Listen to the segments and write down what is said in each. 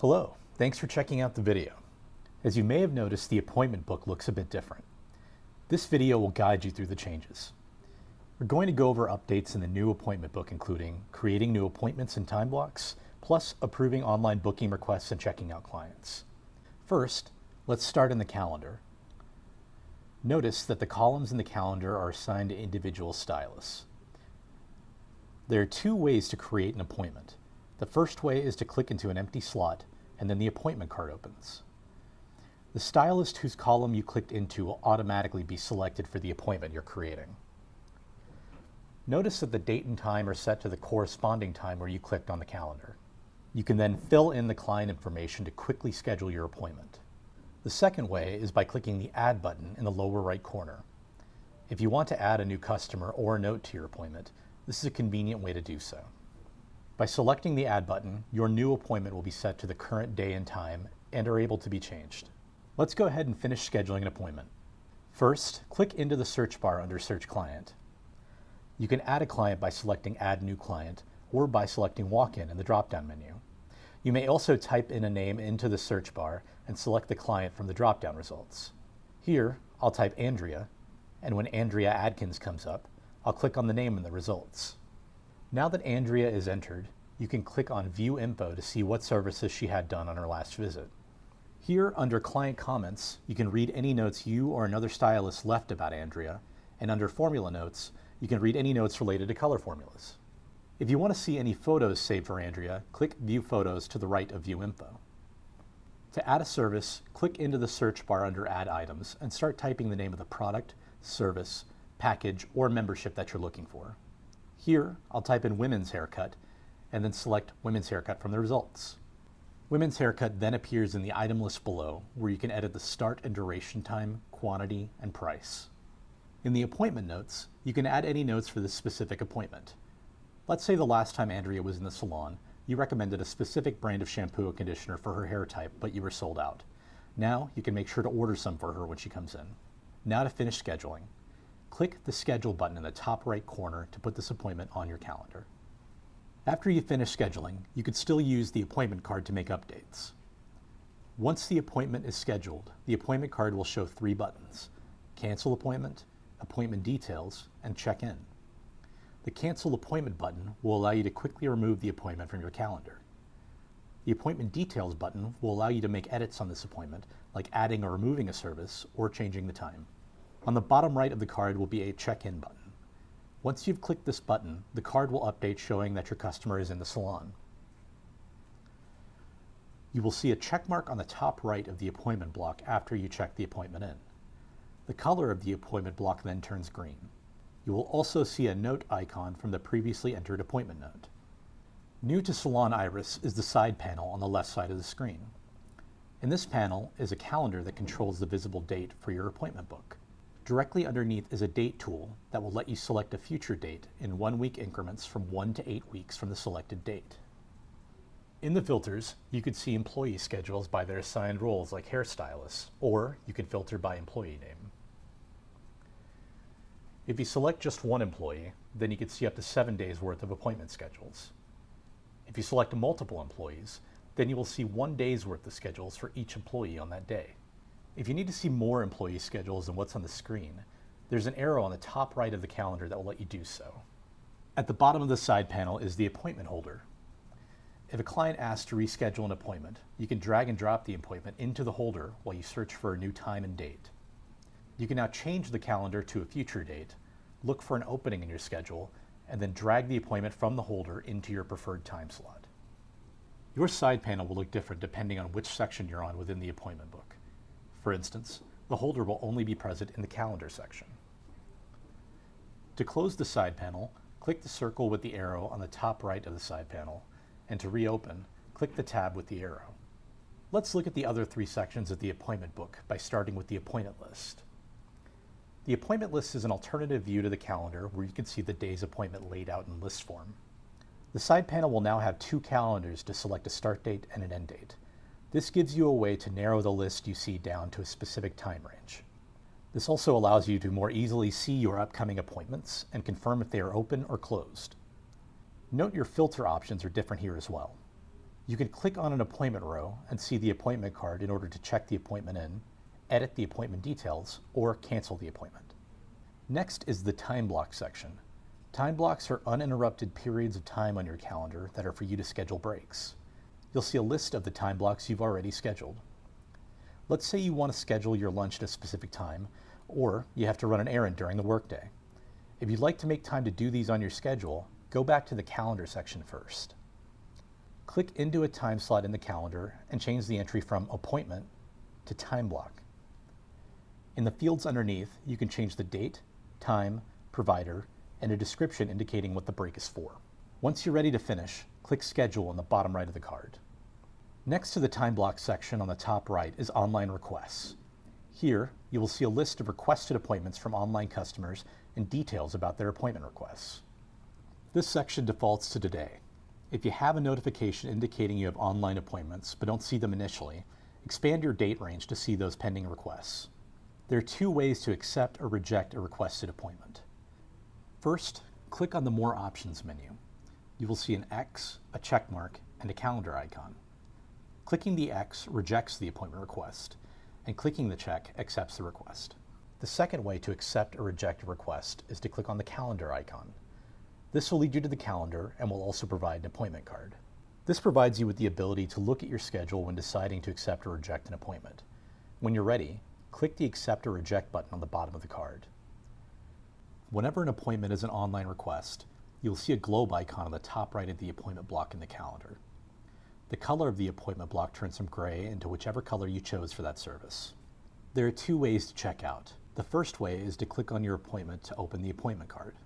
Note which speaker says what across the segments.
Speaker 1: Hello, thanks for checking out the video. As you may have noticed, the appointment book looks a bit different. This video will guide you through the changes. We're going to go over updates in the new appointment book, including creating new appointments and time blocks, plus approving online booking requests and checking out clients. First, let's start in the calendar. Notice that the columns in the calendar are assigned to individual stylists. There are two ways to create an appointment. The first way is to click into an empty slot, and then the appointment card opens. The stylist whose column you clicked into will automatically be selected for the appointment you're creating. Notice that the date and time are set to the corresponding time where you clicked on the calendar. You can then fill in the client information to quickly schedule your appointment. The second way is by clicking the Add button in the lower right corner. If you want to add a new customer or a note to your appointment, this is a convenient way to do so. By selecting the Add button, your new appointment will be set to the current day and time and are able to be changed. Let's go ahead and finish scheduling an appointment. First, click into the search bar under Search Client. You can add a client by selecting Add New Client or by selecting Walk-in in the drop-down menu. You may also type in a name into the search bar and select the client from the drop-down results. Here, I'll type Andrea, and when Andrea Adkins comes up, I'll click on the name in the results. Now that Andrea is entered, you can click on View Info to see what services she had done on her last visit. Here, under Client Comments, you can read any notes you or another stylist left about Andrea, and under Formula Notes, you can read any notes related to color formulas. If you want to see any photos saved for Andrea, click View Photos to the right of View Info. To add a service, click into the search bar under Add Items and start typing the name of the product, service, package, or membership that you're looking for. Here, I'll type in women's haircut and then select women's haircut from the results. Women's haircut then appears in the item list below, where you can edit the start and duration time, quantity, and price. In the appointment notes, you can add any notes for this specific appointment. Let's say the last time Andrea was in the salon, you recommended a specific brand of shampoo and conditioner for her hair type, but you were sold out. Now, you can make sure to order some for her when she comes in. Now to finish scheduling. Click the Schedule button in the top right corner to put this appointment on your calendar. After you finish scheduling, you could still use the appointment card to make updates. Once the appointment is scheduled, the appointment card will show three buttons: Cancel Appointment, Appointment Details, and Check In. The Cancel Appointment button will allow you to quickly remove the appointment from your calendar. The Appointment Details button will allow you to make edits on this appointment, like adding or removing a service or changing the time. On the bottom right of the card will be a check-in button. Once you've clicked this button, the card will update showing that your customer is in the salon. You will see a check mark on the top right of the appointment block after you check the appointment in. The color of the appointment block then turns green. You will also see a note icon from the previously entered appointment note. New to Salon Iris is the side panel on the left side of the screen. In this panel is a calendar that controls the visible date for your appointment book. Directly underneath is a date tool that will let you select a future date in 1 week increments from 1 to 8 weeks from the selected date. In the filters, you could see employee schedules by their assigned roles like hairstylists, or you can filter by employee name. If you select just one employee, then you can see up to 7 days worth of appointment schedules. If you select multiple employees, then you will see 1 day's worth of schedules for each employee on that day. If you need to see more employee schedules than what's on the screen, there's an arrow on the top right of the calendar that will let you do so. At the bottom of the side panel is the appointment holder. If a client asks to reschedule an appointment, you can drag and drop the appointment into the holder while you search for a new time and date. You can now change the calendar to a future date, look for an opening in your schedule, and then drag the appointment from the holder into your preferred time slot. Your side panel will look different depending on which section you're on within the appointment book. For instance, the holder will only be present in the calendar section. To close the side panel, click the circle with the arrow on the top right of the side panel, and to reopen, click the tab with the arrow. Let's look at the other three sections of the appointment book by starting with the appointment list. The appointment list is an alternative view to the calendar where you can see the day's appointment laid out in list form. The side panel will now have two calendars to select a start date and an end date. This gives you a way to narrow the list you see down to a specific time range. This also allows you to more easily see your upcoming appointments and confirm if they are open or closed. Note your filter options are different here as well. You can click on an appointment row and see the appointment card in order to check the appointment in, edit the appointment details, or cancel the appointment. Next is the time block section. Time blocks are uninterrupted periods of time on your calendar that are for you to schedule breaks. You'll see a list of the time blocks you've already scheduled. Let's say you want to schedule your lunch at a specific time, or you have to run an errand during the workday. If you'd like to make time to do these on your schedule, go back to the calendar section first. Click into a time slot in the calendar and change the entry from appointment to time block. In the fields underneath, you can change the date, time, provider, and a description indicating what the break is for. Once you're ready to finish, click schedule on the bottom right of the card. Next to the time block section on the top right is online requests. Here, you will see a list of requested appointments from online customers and details about their appointment requests. This section defaults to today. If you have a notification indicating you have online appointments but don't see them initially, expand your date range to see those pending requests. There are two ways to accept or reject a requested appointment. First, click on the More Options menu. You will see an X, a check mark, and a calendar icon. Clicking the X rejects the appointment request, and clicking the check accepts the request. The second way to accept or reject a request is to click on the calendar icon. This will lead you to the calendar and will also provide an appointment card. This provides you with the ability to look at your schedule when deciding to accept or reject an appointment. When you're ready, click the Accept or Reject button on the bottom of the card. Whenever an appointment is an online request, you'll see a globe icon on the top right of the appointment block in the calendar. The color of the appointment block turns from gray into whichever color you chose for that service. There are two ways to check out. The first way is to click on your appointment to open the appointment card.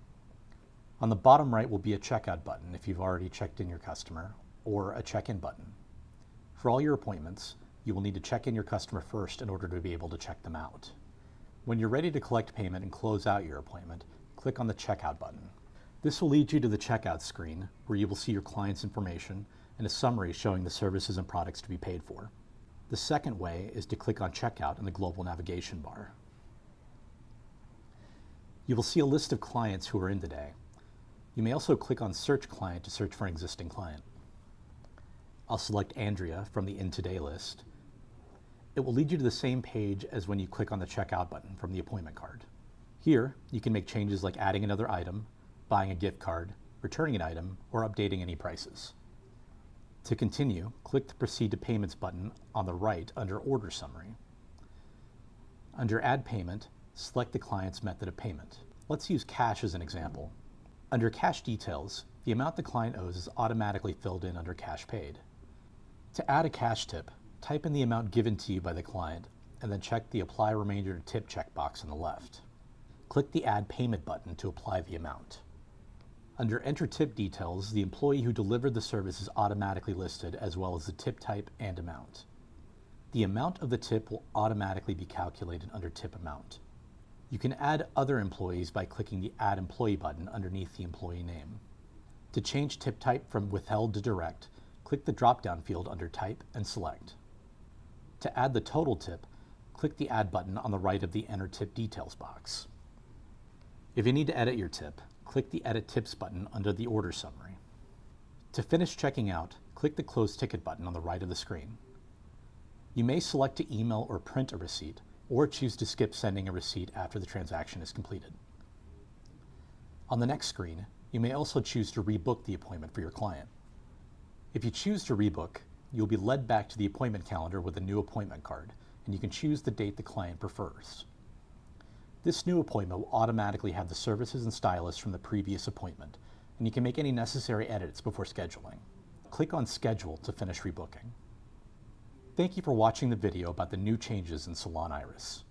Speaker 1: On the bottom right will be a checkout button if you've already checked in your customer, or a check-in button. For all your appointments, you will need to check in your customer first in order to be able to check them out. When you're ready to collect payment and close out your appointment, click on the checkout button. This will lead you to the checkout screen, where you will see your client's information and a summary showing the services and products to be paid for. The second way is to click on Checkout in the global navigation bar. You will see a list of clients who are in today. You may also click on Search Client to search for an existing client. I'll select Andrea from the In Today list. It will lead you to the same page as when you click on the Checkout button from the appointment card. Here, you can make changes like adding another item, buying a gift card, returning an item, or updating any prices. To continue, click the Proceed to Payments button on the right under Order Summary. Under Add Payment, select the client's method of payment. Let's use cash as an example. Under Cash Details, the amount the client owes is automatically filled in under Cash Paid. To add a cash tip, type in the amount given to you by the client, and then check the Apply Remainder to Tip checkbox on the left. Click the Add Payment button to apply the amount. Under Enter Tip Details, the employee who delivered the service is automatically listed, as well as the tip type and amount. The amount of the tip will automatically be calculated under Tip Amount. You can add other employees by clicking the Add Employee button underneath the employee name. To change tip type from Withheld to Direct, click the drop-down field under Type and select. To add the total tip, click the Add button on the right of the Enter Tip Details box. If you need to edit your tip, click the Edit Tips button under the Order Summary. To finish checking out, click the Close Ticket button on the right of the screen. You may select to email or print a receipt, or choose to skip sending a receipt after the transaction is completed. On the next screen, you may also choose to rebook the appointment for your client. If you choose to rebook, you'll be led back to the appointment calendar with a new appointment card, and you can choose the date the client prefers. This new appointment will automatically have the services and stylists from the previous appointment, and you can make any necessary edits before scheduling. Click on Schedule to finish rebooking. Thank you for watching the video about the new changes in Salon Iris.